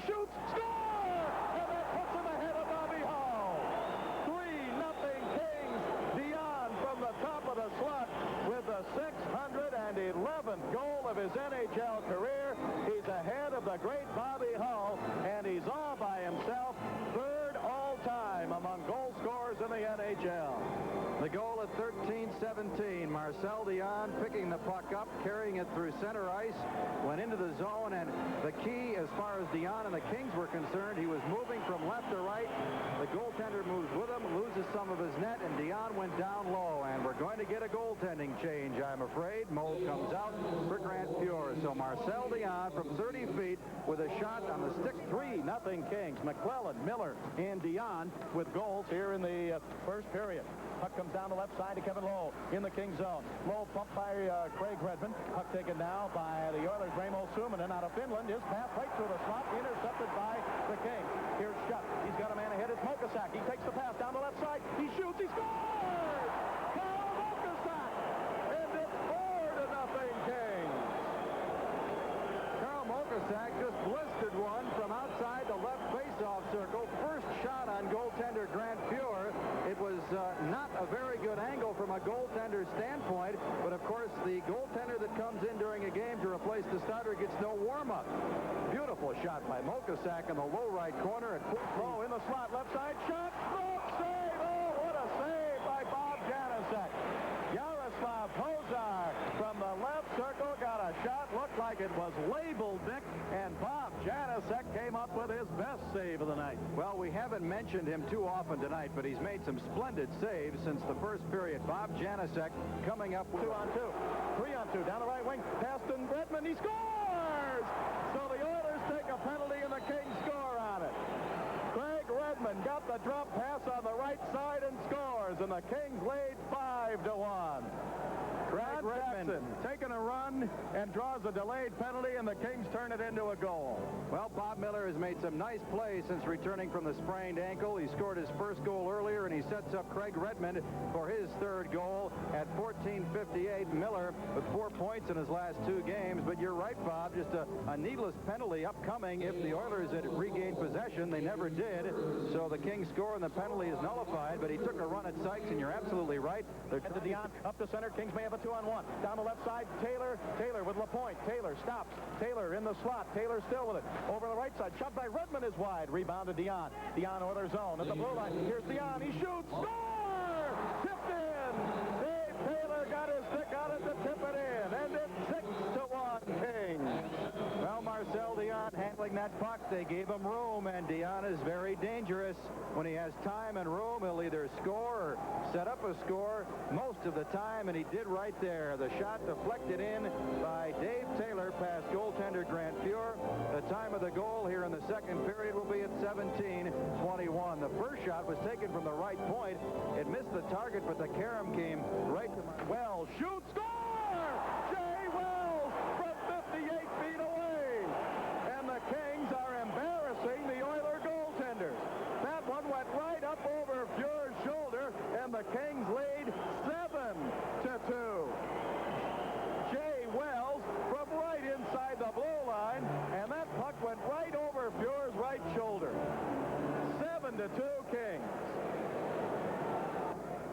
shoots, score! And that puts him ahead of Bobby Hull. 3-0 Kings. Dionne from the top of the slot with the 611th goal of his NHL career. He's ahead of the great Bobby Hull, and he's all by himself, third all-time among goal scorers in the NHL. The goal at 13-17. Marcel Dionne picking the puck up, carrying it through center ice, went into the zone, and the key as far as Dionne and the Kings were concerned, he was moving from left to right. The goaltender moves with him, loses some of his net, and Dionne went down low, and we're going to get a goaltending change, I'm afraid. Moe comes out for Grant Fuhr. So Marcel Dionne from 30 feet with a shot on the stick. 3-0 Kings. McClellan, Miller, and Dionne with goals here in the first period. Puck comes down the left side to Kevin Lowe in the King zone. Lowe pumped by Craig Redmond. Puck taken now by the Oilers' Raimo Suominen out of Finland. His pass right through the slot, intercepted by the Kings. Here's Schutt. He's got a man ahead. It's Mokosak. He takes the pass down the left side. He shoots. He scores! Carl Mokosak! And it's 4-0 Kings. Carl Mokosak just blistered one from outside the left faceoff circle. First shot on goaltender Grant Fuhr. It was not a very good angle from a goaltender standpoint, but of course the goaltender that comes in during a game to replace the starter gets no warm-up. Beautiful shot by Mokosak in the low right corner. Lowe in the slot, left side, shot, save! Oh, what a save by Bob Janicek. Yaroslav Pozar from the left circle got a shot, looked like it was labeled, Dick, and Bob Janicek came up with his best save of the night. Well, we haven't mentioned him too often tonight, but he's made some splendid saves since the first period. Bob Janicek coming up with 2-on-2, 3-on-2, down the right wing, Paston Redmond, he scores! So the Oilers take a penalty and the Kings score on it. Craig Redmond got the drop pass on the right side and scores, and the Kings lead 5-1. Craig Redmond taking a run and draws a delayed penalty, and the Kings turn it into a goal. Well, Bob Miller has made some nice plays since returning from the sprained ankle. He scored his first goal earlier, and he sets up Craig Redmond for his third goal at 14:58. Miller with 4 points in his last 2 games. But you're right, Bob, just a needless penalty upcoming if the Oilers had regained possession. They never did, so the Kings score and the penalty is nullified. But he took a run at Sykes, and you're absolutely right. They're to Dionne, up the center. Kings may have a 2-on-1. Down the left side, Taylor with LaPointe. Taylor stops. Taylor in the slot. Taylor still with it. Over the right side, shot by Redmond is wide. Rebounded Dionne. Dionne Oilers zone at the blue line. Here's Dionne. He shoots. Score! Tipped in. Dave Taylor got his stick on it to tip it in. And it's 6-1 Kings. Well, Marcel Dionne handling that puck. They gave him room, and Dionne is very dangerous. When he has time and room, he'll either score or set up a score most of the time, and he did right there. The shot deflected in by Dave Taylor past goaltender Grant Fuhr. The time of the goal here in the second period will be at 17:21. The first shot was taken from the right point. It missed the target, but the carom came right to Wells shoots, score! Jay Wells from 58 feet away. And the Kings are embarrassing the Oiler goaltenders. That one went right up over Fuhr's shoulder, and the Kings lead 7-2. Jay Wells from right inside the blue line, and that puck went right over Fuhr's right shoulder. 7-2 Kings.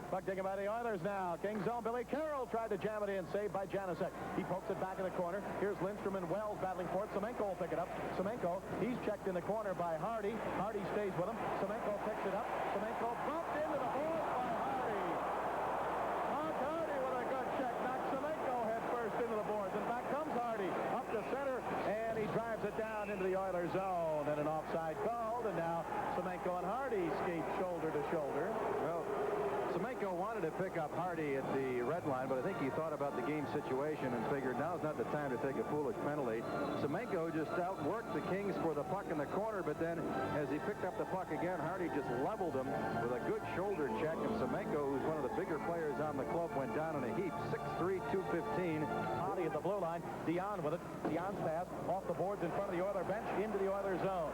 Puck taken by the Oilers now. Kings zone. Billy Carroll tried to jam it in. Saved by Janicek. He pokes it back in the corner. Here's Lindstrom and Wells battling for it. Semenko will pick it up. Semenko, he's checked in the corner by Hardy. Hardy stays with him. Semenko picks it up. Semenko bumped into the boards by Hardy. Mark Hardy with a good check. Knocks Semenko head first into the boards. And back comes Hardy up the center, and he drives it down into the Oilers zone. And an offside called, and now Semenko and Hardy skate shoulder to shoulder. Well, Semenko wanted to pick up Hardy at the red line, but I think he thought about the game situation and figured now's not the time to take a foolish penalty. Semenko just outworked the Kings for the puck in the corner, but then as he picked up the puck again, Hardy just leveled him with a good shoulder check, and Semenko, who's one of the bigger players on the club, went down in a heap. 6'3", 215. Hardy at the blue line. Dionne with it. Dionne's pass off the boards in front of the Oiler bench into the Oiler zone.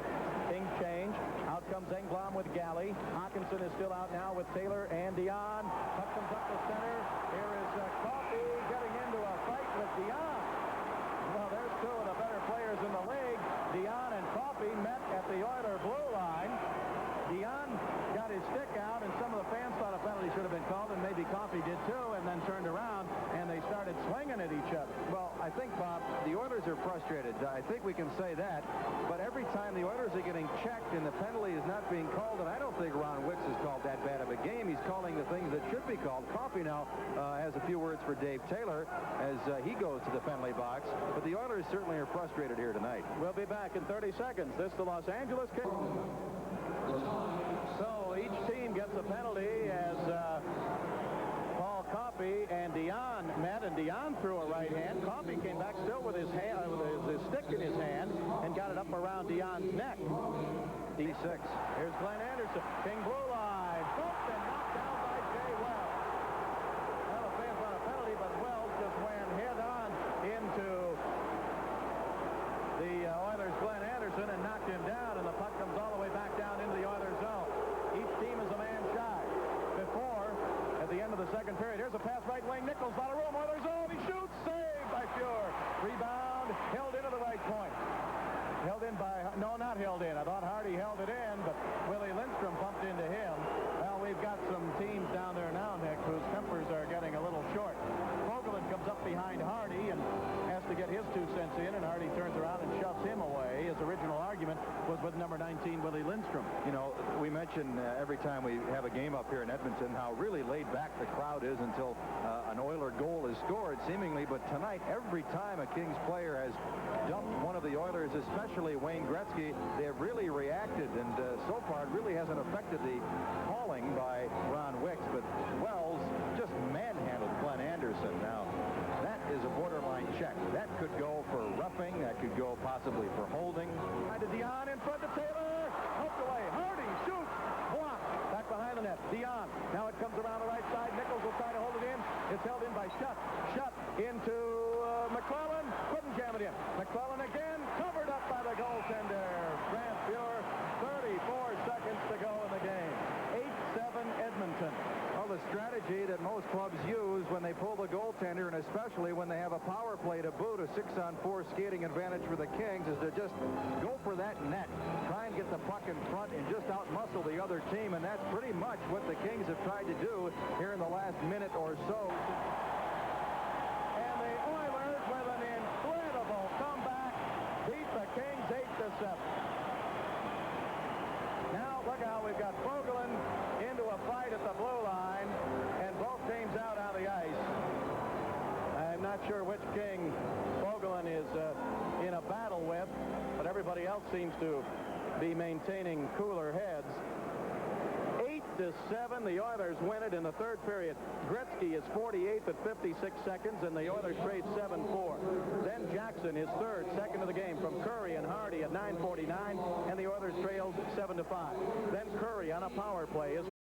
Kings change. Out comes Engblom with Galley. Hawkinson is still out now with Taylor and Dionne. Puck comes up the center. Here is Coffey getting into a fight with Dionne. Well, there's two of the better players in the league, Dionne and Coffey. Coffey met at the Oiler blue line. Dionne got his stick out, and some of the fans thought a penalty should have been called, and maybe Coffey did too, and then turned around, and they started swinging at each other. Well, I think, Bob, the Oilers are frustrated. I think we can say that. But every time the Oilers are getting checked and the penalty is not being called, and I don't think Ron Wicks has called that bad of a game. He's calling the things that should be called. Coffey now has a few words for Dave Taylor as he goes to the penalty box. But the Oilers certainly are frustrated here tonight. We'll be back in 30 seconds. This is the Los Angeles Kings. So each team gets a penalty as Paul Coffey and Dionne met, and Dionne threw a right hand. Coffey came back still with his hand, with his stick in his hand, and got it up around Dionne's neck. D6. Here's Glenn Anderson. King blue line. Booked and knocked down by Jay Wells. Well, the fans want a penalty, but Wells just went head-on into the Oilers' Glenn Anderson and knocked him down, and the puck comes all the way back down into the Oilers' zone. Each team is a man shy. Before, at the end of the second period, here's a pass right wing. Nichols, out of room, Oilers' zone. He shoots, saved by Fuhr. Rebound, held into the right point. Held in by, no, not held in. I thought Hardy held it in, but Willie Lindstrom bumped into him. Well, we've got some teams down there now, Nick, whose tempers are getting a little short. Vogelin comes up behind Hardy and has to get his 2 cents in, and Hardy turns around and shoves him away. His original argument was with number 19, Willie Lindstrom. You know, we mention every time we have a game up here in Edmonton how really laid back the crowd is until an Oiler goal is scored, seemingly. But tonight, every time a Kings player has dumped one of the Oilers, especially Wayne Gretzky, they have really reacted, and so far it really hasn't affected the calling by Ron Wicks. But Wells just manhandled Glenn Anderson. Now, that is a borderline check. That could go for roughing. That could go possibly for holding. To Dionne in front of Taylor. Poked away. Hardy shoots. Blocked. Back behind the net. Dionne. Now it comes around the right side. Nichols will try to hold it in. It's held in by Shutt. Shutt into McClellan. Couldn't jam it in. McClellan again. Covered up by the goaltender. Grant Fuhr. 34 seconds to go in the game. 8-7 Edmonton. Well, the strategy that most clubs use when they pull the goaltender, and especially when they have a power play to boot, a 6-on-4 skating advantage for the Kings, is to just go for that net. Try and get the puck in front and just outmuscle the other team, and that's pretty much what the Kings have tried to do here in the last minute or so. And the Oilers, with an incredible comeback, beat the Kings 8-7. Now, look how we've got Vogelin into a fight at the blue line, and both teams out on the ice. I'm not sure which King Vogelin is in a battle with, but everybody else seems to be maintaining cooler heads. 8-7, the Oilers win it in the third period. Gretzky is 48th at 56 seconds, and the Oilers trade 7-4. Then Jackson is third, second of the game from Curry and Hardy at 9:49, and the Oilers trails 7-5. Then Curry on a power play is